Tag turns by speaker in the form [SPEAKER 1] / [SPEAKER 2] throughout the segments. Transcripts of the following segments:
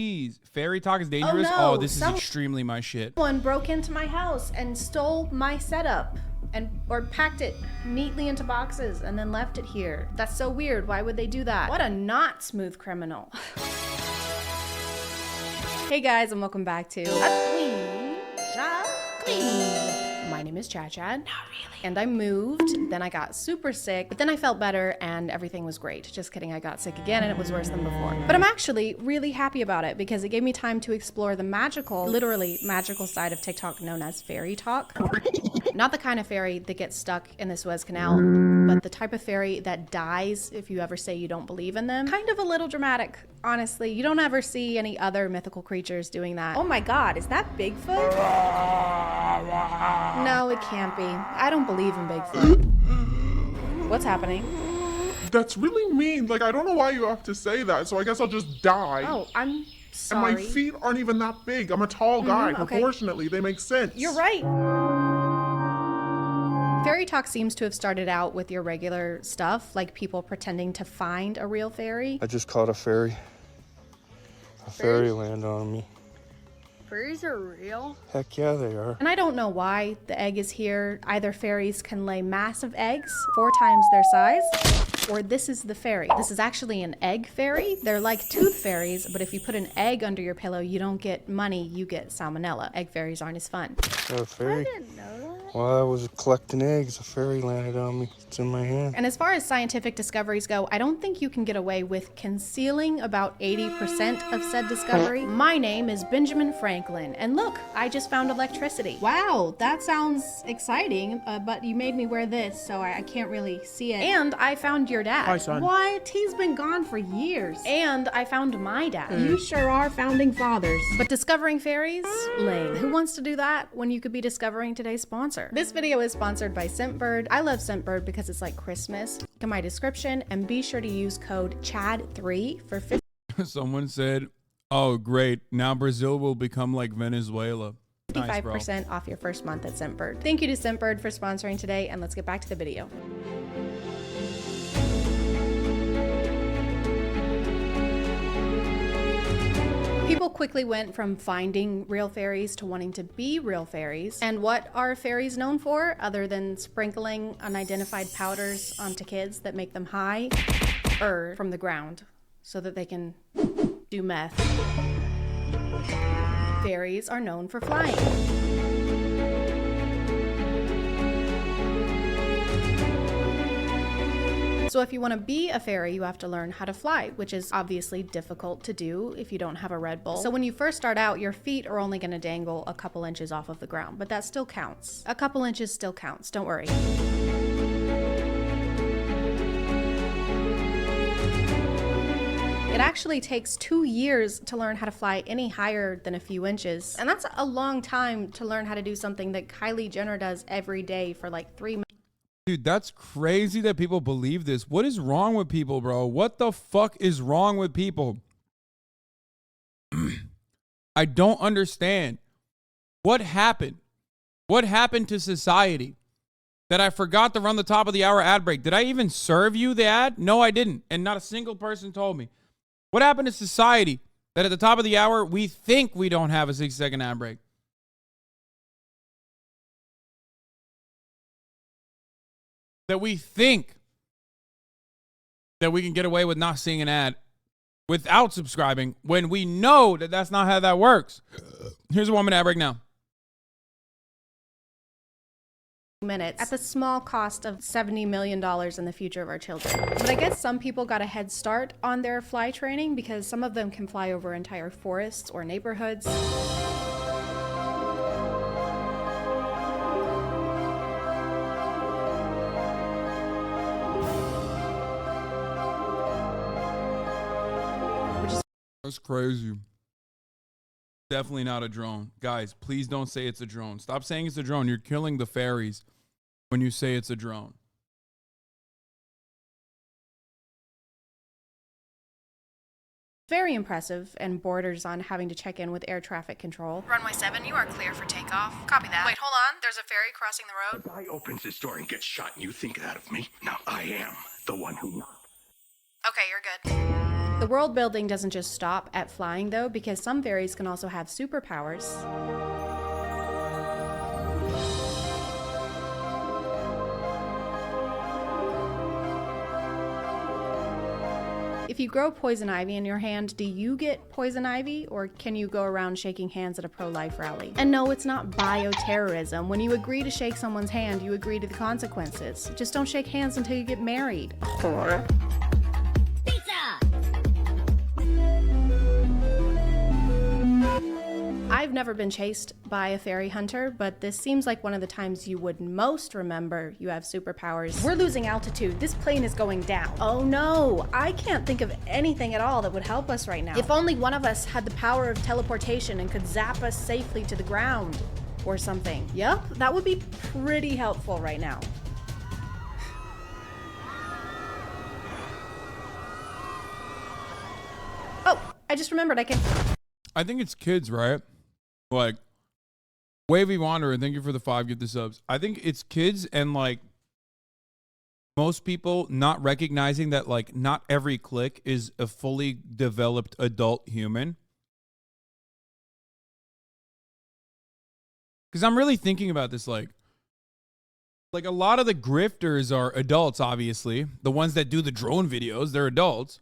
[SPEAKER 1] FairyTok is dangerous?
[SPEAKER 2] no,
[SPEAKER 1] Oh, this is extremely my shit.
[SPEAKER 2] Someone broke into my house and stole my setup or packed it neatly into boxes and then left it here. That's so weird. Why would they do that? What a not smooth criminal. Hey guys, and welcome back to My name is Chad. Not really. And I moved, then I got super sick, but then I felt better and everything was great. Just kidding, I got sick again and it was worse than before. But I'm actually really happy about it because it gave me time to explore the magical, literally magical side of TikTok known as FairyTok. Not the kind of fairy that gets stuck in the Suez Canal, but the type of fairy that dies if you ever say you don't believe in them. Kind of a little dramatic, honestly. You don't ever see any other mythical creatures doing that. Oh my God, is that Bigfoot? No, it can't be. I don't believe in Bigfoot. What's happening?
[SPEAKER 3] That's really mean. Like, I don't know why you have to say that, so I guess I'll just die.
[SPEAKER 2] Oh, I'm sorry.
[SPEAKER 3] And my feet aren't even that big. I'm a tall guy.
[SPEAKER 2] Okay.
[SPEAKER 3] Proportionately, they make sense.
[SPEAKER 2] You're right. FairyTok seems to have started out with your regular stuff, like people pretending to find a real fairy.
[SPEAKER 4] I just caught a fairy. A fairy landed on me.
[SPEAKER 5] Fairies are real?
[SPEAKER 4] Heck yeah, they are.
[SPEAKER 2] And I don't know why the egg is here. Either fairies can lay massive eggs, 4 times their size, or this is the fairy. This is actually an egg fairy. They're like tooth fairies, but if you put an egg under your pillow, you don't get money, you get salmonella. Egg fairies aren't as fun.
[SPEAKER 4] A fairy?
[SPEAKER 5] I didn't know that.
[SPEAKER 4] While I was collecting eggs, a fairy landed on me. It's in my hand.
[SPEAKER 2] And as far as scientific discoveries go, I don't think you can get away with concealing about 80% of said discovery. My name is Benjamin Franklin, and look, I just found electricity. Wow, that sounds exciting, but you made me wear this, so I can't really see it. And I found your dad.
[SPEAKER 3] Hi, son.
[SPEAKER 2] What? He's been gone for years. And I found my dad. You sure are founding fathers. But discovering fairies? Lame. Who wants to do that when you could be discovering today's sponsor? This video is sponsored by Scentbird. I love Scentbird because it's like Christmas. Look in my description and be sure to use code CHAD3 for 50.
[SPEAKER 1] Someone said, oh, great. Now Brazil will become like Venezuela. Nice, bro.
[SPEAKER 2] 55% off your first month at Scentbird. Thank you to Scentbird for sponsoring today, and let's get back to the video. People quickly went from finding real fairies to wanting to be real fairies. And what are fairies known for other than sprinkling unidentified powders onto kids that make them high or from the ground so that they can do meth? Fairies are known for flying. So if you want to be a fairy, you have to learn how to fly, which is obviously difficult to do if you don't have a Red Bull. So when you first start out, your feet are only going to dangle a couple inches off of the ground, but that still counts. A couple inches still counts, don't worry. It actually takes 2 years to learn how to fly any higher than a few inches. And that's a long time to learn how to do something that Kylie Jenner does every day for like 3 minutes.
[SPEAKER 1] Dude, that's crazy that people believe this. What is wrong with people, bro? What the fuck is wrong with people? I don't understand. What happened? What happened to society that I forgot to run the top of the hour ad break? Did I even serve you the ad? No, I didn't. And not a single person told me. What happened to society that at the top of the hour, we think we don't have a 6-second ad break? That we think that we can get away with not seeing an ad without subscribing when we know that that's not how that works. Here's a 1-minute ad break now.
[SPEAKER 2] Minutes at the small cost of $70 million in the future of our children. But I guess some people got a head start on their fly training because some of them can fly over entire forests or neighborhoods.
[SPEAKER 1] That's crazy. Definitely not a drone. Guys, please don't say it's a drone. Stop saying it's a drone. You're killing the fairies when you say it's a drone.
[SPEAKER 2] Very impressive and borders on having to check in with air traffic control. Runway 7, you are clear for takeoff. Copy that. Wait, hold on. There's a ferry crossing the road.
[SPEAKER 6] The guy opens his door and gets shot, and you think that of me? Now I am the one who knocked.
[SPEAKER 2] Okay, you're good. The world building doesn't just stop at flying though, because some fairies can also have superpowers. If you grow poison ivy in your hand, do you get poison ivy, or can you go around shaking hands at a pro-life rally? And no, it's not bioterrorism. When you agree to shake someone's hand, you agree to the consequences. Just don't shake hands until you get married. I've never been chased by a fairy hunter, but this seems like one of the times you would most remember you have superpowers. We're losing altitude. This plane is going down. Oh no, I can't think of anything at all that would help us right now. If only one of us had the power of teleportation and could zap us safely to the ground or something. Yep, that would be pretty helpful right now. Oh, I just remembered I can...
[SPEAKER 1] I think it's kids, right? Like, Wavy Wanderer, thank you for the 5, get the subs. I think it's kids and, like, most people not recognizing that, like, not every click is a fully developed adult human. Because I'm really thinking about this, like a lot of the grifters are adults, obviously. The ones that do the drone videos, they're adults.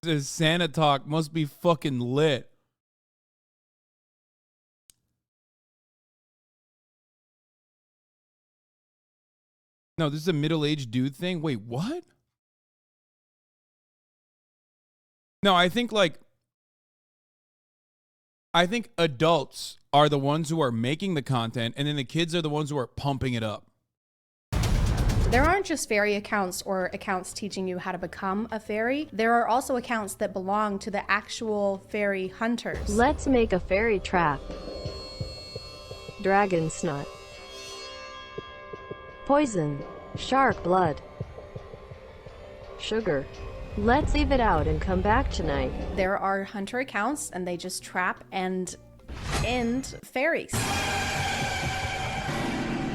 [SPEAKER 1] This Santa talk must be fucking lit. No, this is a middle-aged dude thing. Wait, what? No, I think adults are the ones who are making the content, and then the kids are the ones who are pumping it up.
[SPEAKER 2] There aren't just fairy accounts or accounts teaching you how to become a fairy. There are also accounts that belong to the actual fairy hunters.
[SPEAKER 6] Let's make a fairy trap. Dragon snot. Poison. Shark blood. Sugar. Let's leave it out and come back tonight.
[SPEAKER 2] There are hunter accounts, and they just trap and end fairies.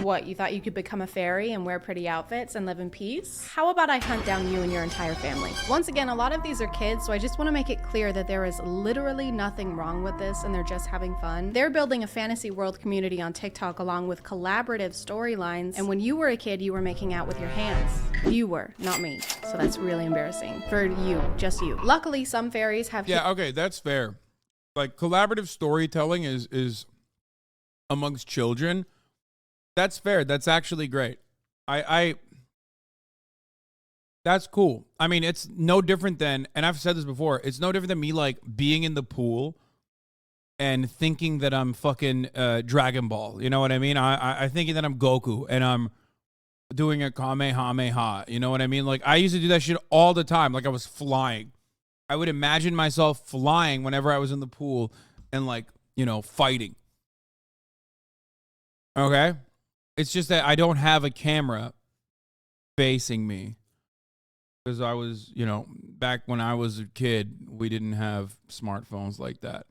[SPEAKER 2] What, you thought you could become a fairy and wear pretty outfits and live in peace? How about I hunt down you and your entire family? Once again, a lot of these are kids, so I just want to make it clear that there is literally nothing wrong with this and they're just having fun. They're building a fantasy world community on TikTok along with collaborative storylines, and when you were a kid, you were making out with your hands. You were, not me. So that's really embarrassing. For you, just you. Luckily, some fairies have...
[SPEAKER 1] Yeah, okay, that's fair. Like, collaborative storytelling is amongst children. That's fair. That's actually great. That's cool. I mean, it's no different than, and I've said this before, it's no different than me, like, being in the pool and thinking that I'm fucking Dragon Ball. You know what I mean? I thinking that I'm Goku and I'm doing a Kamehameha. You know what I mean? Like, I used to do that shit all the time. Like, I was flying. I would imagine myself flying whenever I was in the pool and, like, you know, fighting. Okay? It's just that I don't have a camera facing me. Because I was, you know, back when I was a kid, we didn't have smartphones like that.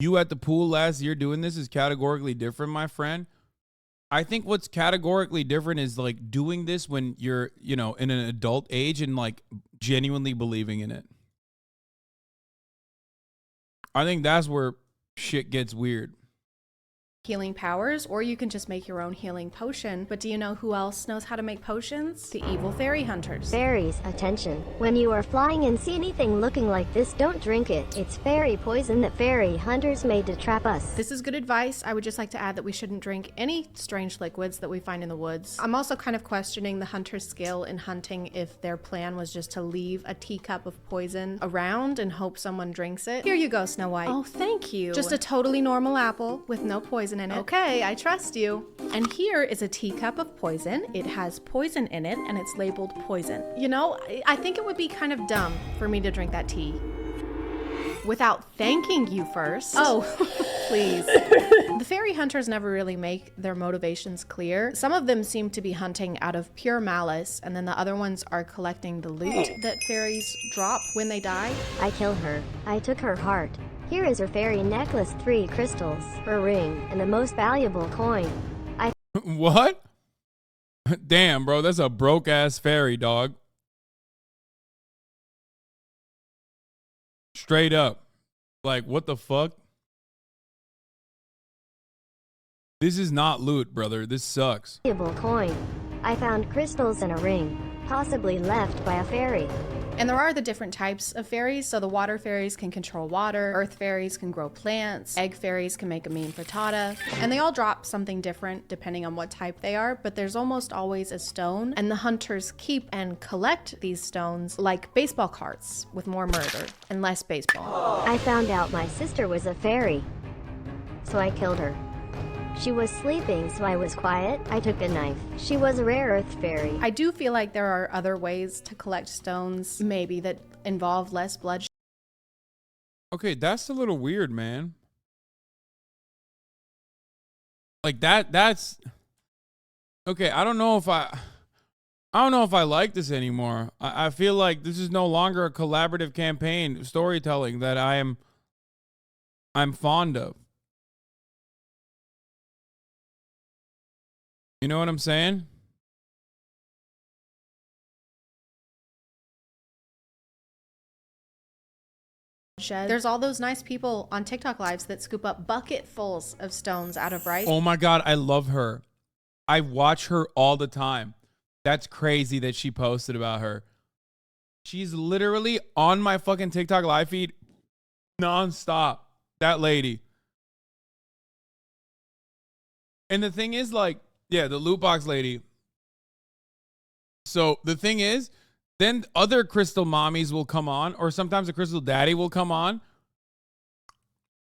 [SPEAKER 1] You at the pool last year doing this is categorically different, my friend. I think what's categorically different is like doing this when you're, you know, in an adult age and like genuinely believing in it. I think that's where shit gets weird.
[SPEAKER 2] Healing powers, or you can just make your own healing potion. But do you know who else knows how to make potions? The evil fairy hunters.
[SPEAKER 7] Fairies, attention. When you are flying and see anything looking like this, don't drink it. It's fairy poison that fairy hunters made to trap us.
[SPEAKER 2] This is good advice. I would just like to add that we shouldn't drink any strange liquids that we find in the woods. I'm also kind of questioning the hunter's skill in hunting if their plan was just to leave a teacup of poison around and hope someone drinks it. Here you go, Snow White. Oh, thank you. Just a totally normal apple with no poison in it. Okay, I trust you. And here is a teacup of poison. It has poison in it and it's labeled poison. You know, I think it would be kind of dumb for me to drink that tea. without thanking you first. Oh, please. The fairy hunters never really make their motivations clear. Some of them seem to be hunting out of pure malice, and then the other ones are collecting the loot that fairies drop when they die.
[SPEAKER 7] I killed her. I took her heart. Here is her fairy necklace, 3 crystals, her ring, and the most valuable coin.
[SPEAKER 1] What? Damn, bro, that's a broke ass fairy, dog. Straight up. Like, what the fuck? This is not loot, brother. This sucks.
[SPEAKER 7] Valuable coin. I found crystals and a ring, possibly left by a fairy.
[SPEAKER 2] And there are the different types of fairies. So the water fairies can control water, earth fairies can grow plants, egg fairies can make a mean frittata, and they all drop something different depending on what type they are, but there's almost always a stone, and the hunters keep and collect these stones like baseball cards with more murder and less baseball.
[SPEAKER 7] I found out my sister was a fairy, so I killed her. She was sleeping, so I was quiet. I took a knife. She was a rare earth fairy.
[SPEAKER 2] I do feel like there are other ways to collect stones, maybe that involve less bloodshed.
[SPEAKER 1] Okay, that's a little weird, man. Like that's okay. I don't know if I like this anymore. I feel like this is no longer a collaborative campaign storytelling that I'm fond of. You know what I'm saying?
[SPEAKER 2] There's all those nice people on TikTok lives that scoop up bucketfuls of stones out of rice.
[SPEAKER 1] Oh my God, I love her. I watch her all the time. That's crazy that she posted about her. She's literally on my fucking TikTok live feed nonstop. That lady. And the thing is, like, yeah, the loot box lady. So the thing is, then other crystal mommies will come on, or sometimes a crystal daddy will come on.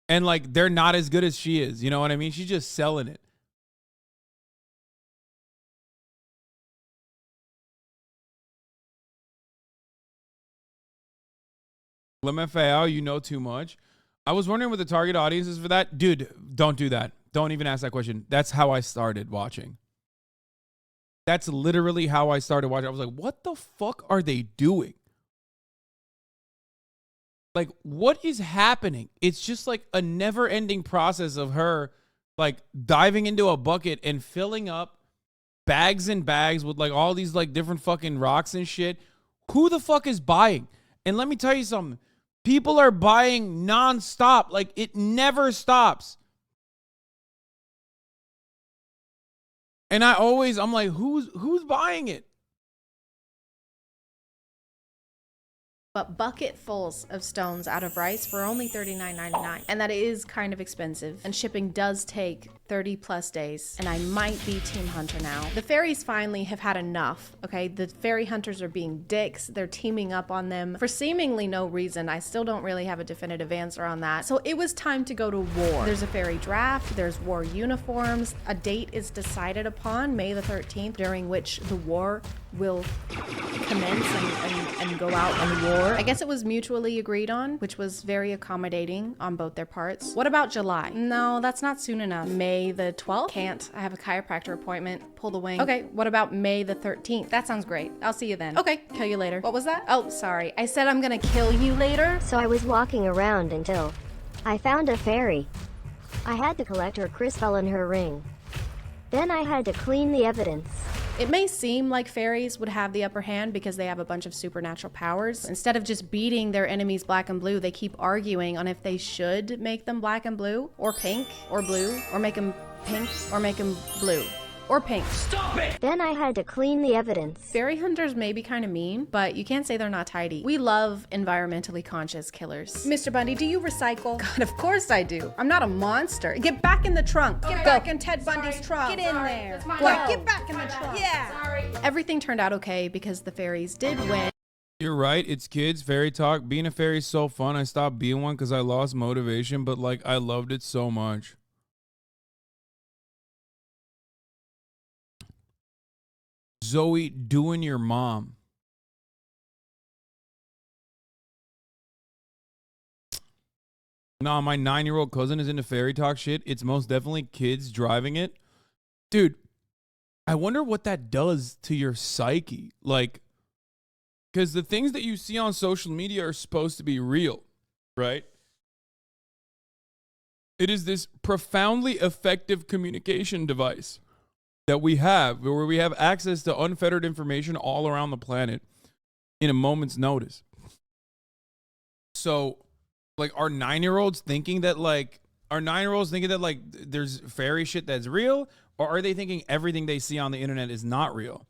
[SPEAKER 1] And like, they're not as good as she is. You know what I mean? She's just selling it. LMFAO, you know too much. I was wondering what the target audience is for that. Dude, don't do that. Don't even ask that question. That's how I started watching. That's literally how I started watching. I was like, what the fuck are they doing? Like, what is happening? It's just like a never-ending process of her, like, diving into a bucket and filling up bags and bags with, like, all these, like, different fucking rocks and shit. Who the fuck is buying? And let me tell you something. People are buying nonstop. Like, it never stops. And I'm like, who's buying it?
[SPEAKER 2] But bucketfuls of stones out of rice for only $39.99. And that is kind of expensive. And shipping does take 30 plus days. And I might be Team Hunter now. The fairies finally have had enough, okay? The fairy hunters are being dicks. They're teaming up on them for seemingly no reason. I still don't really have a definitive answer on that. So it was time to go to war. There's a fairy draft. There's war uniforms. A date is decided upon, May the 13th, during which the war will commence and go out on war. I guess it was mutually agreed on, which was very accommodating on both their parts. What about July? No, that's not soon enough. May the 12th? Can't. I have a chiropractor appointment. Pull the wing. Okay, what about May the 13th? That sounds great. I'll see you then. Okay, kill you later. What was that? Oh, sorry. I said I'm gonna kill you later.
[SPEAKER 7] So I was walking around until I found a fairy. I had to collect her crystal and her ring. Then I had to clean the evidence.
[SPEAKER 2] It may seem like fairies would have the upper hand because they have a bunch of supernatural powers. Instead of just beating their enemies black and blue, they keep arguing on if they should make them black and blue, or pink, or blue, or make them pink, or make them blue. Or pink.
[SPEAKER 8] Stop it!
[SPEAKER 7] Then I had to clean the evidence.
[SPEAKER 2] Fairy hunters may be kind of mean, but you can't say they're not tidy. We love environmentally conscious killers. Mr. Bundy, do you recycle? God, of course I do. I'm not a monster. Get back in the trunk. Get back in Ted Bundy's trunk. Get in there. What? Get back in the trunk. Yeah. Sorry. Everything turned out okay because the fairies did win.
[SPEAKER 1] You're right. It's kids. FairyTok. Being a fairy is so fun. I stopped being one because I lost motivation, but like I loved it so much. Zoe, doing your mom. No, my 9-year-old cousin is into FairyTok shit. It's most definitely kids driving it. Dude, I wonder what that does to your psyche. Like, because the things that you see on social media are supposed to be real, right? It is this profoundly effective communication device that we have, where we have access to unfettered information all around the planet in a moment's notice. So, like, are 9-year-olds thinking that there's fairy shit that's real, or are they thinking everything they see on the internet is not real?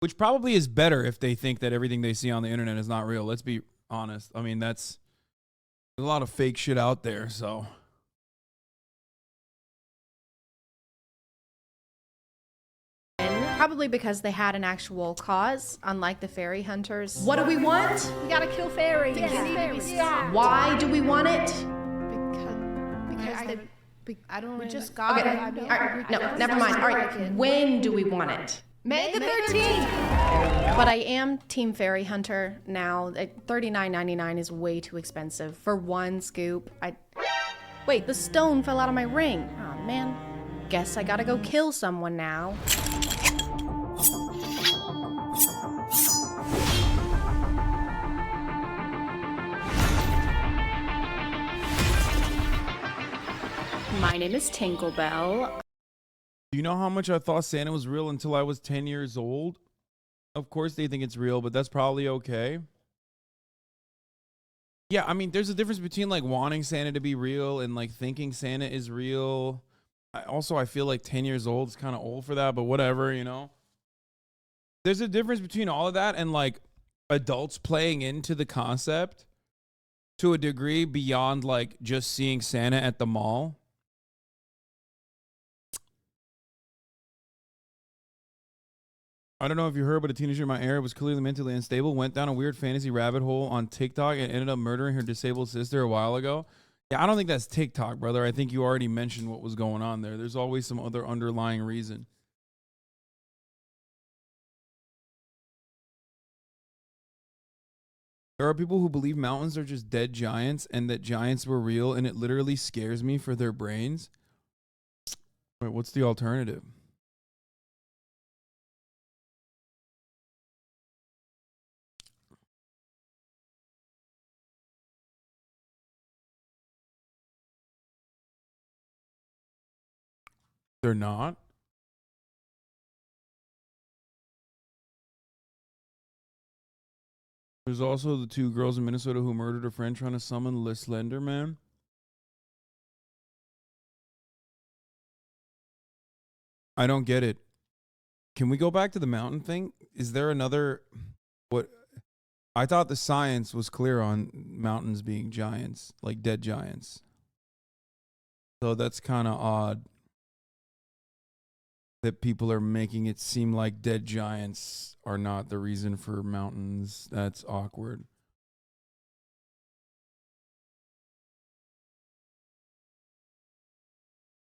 [SPEAKER 1] Which probably is better if they think that everything they see on the internet is not real. Let's be honest. I mean, there's a lot of fake shit out there, so.
[SPEAKER 2] Probably because they had an actual cause, unlike the fairy hunters. What do we want?
[SPEAKER 5] We gotta kill fairies.
[SPEAKER 2] Stop. Why do we want it?
[SPEAKER 5] Because I don't.
[SPEAKER 2] We
[SPEAKER 5] really
[SPEAKER 2] just
[SPEAKER 5] know.
[SPEAKER 2] got it.
[SPEAKER 5] I don't-
[SPEAKER 2] All right, no, never mind. All right, when do we want it?
[SPEAKER 5] May the 13th.
[SPEAKER 2] But I am Team Fairy Hunter now. $39.99 is way too expensive for one scoop. Wait, the stone fell out of my ring. Oh man. Guess I gotta go kill someone now. My name is Tinklebell.
[SPEAKER 1] Do you know how much I thought Santa was real until I was 10 years old? Of course they think it's real, but that's probably okay. Yeah, I mean, there's a difference between like wanting Santa to be real and like thinking Santa is real. I feel like 10 years old is kind of old for that, but whatever, you know? There's a difference between all of that and like adults playing into the concept to a degree beyond like just seeing Santa at the mall. I don't know if you heard, but a teenager in my area was clearly mentally unstable, went down a weird fantasy rabbit hole on TikTok and ended up murdering her disabled sister a while ago. Yeah, I don't think that's TikTok, brother. I think you already mentioned what was going on there. There's always some other underlying reason. There are people who believe mountains are just dead giants and that giants were real, and it literally scares me for their brains. Wait, what's the alternative? They're not? There's also the 2 girls in Minnesota who murdered a friend trying to summon the Slender Man. I don't get it. Can we go back to the mountain thing? Is there another... What? I thought the science was clear on mountains being giants, like dead giants. So that's kind of odd that people are making it seem like dead giants are not the reason for mountains. That's awkward.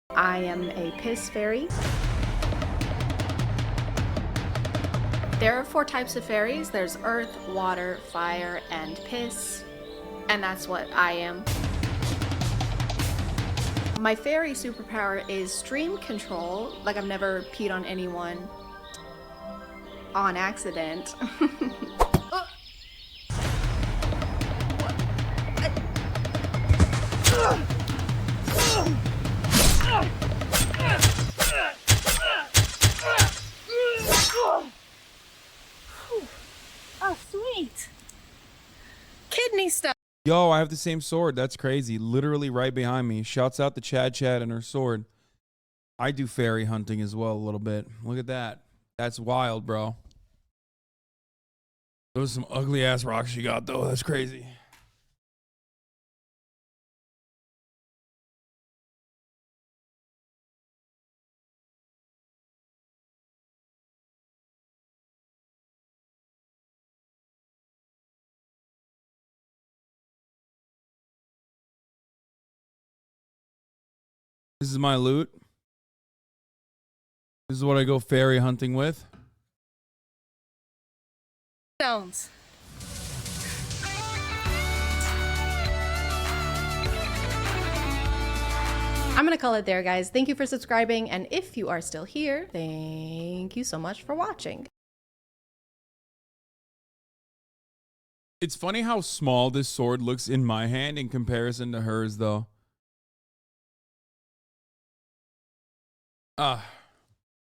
[SPEAKER 2] I am a piss fairy. There are 4 types of fairies. There's earth, water, fire, and piss. And that's what I am. My fairy superpower is stream control. Like, I've never peed on anyone on accident.
[SPEAKER 5] Oh, sweet.
[SPEAKER 2] Kidney stuff.
[SPEAKER 1] Yo, I have the same sword. That's crazy. Literally right behind me. Shouts out to Chad and her sword. I do fairy hunting as well a little bit. Look at that. That's wild, bro. Those are some ugly ass rocks you got though. That's crazy. This is my loot. This is what I go fairy hunting with.
[SPEAKER 5] Stones.
[SPEAKER 2] I'm gonna call it there, guys. Thank you for subscribing, and if you are still here, thank you so much for watching.
[SPEAKER 1] It's funny how small this sword looks in my hand in comparison to hers, though.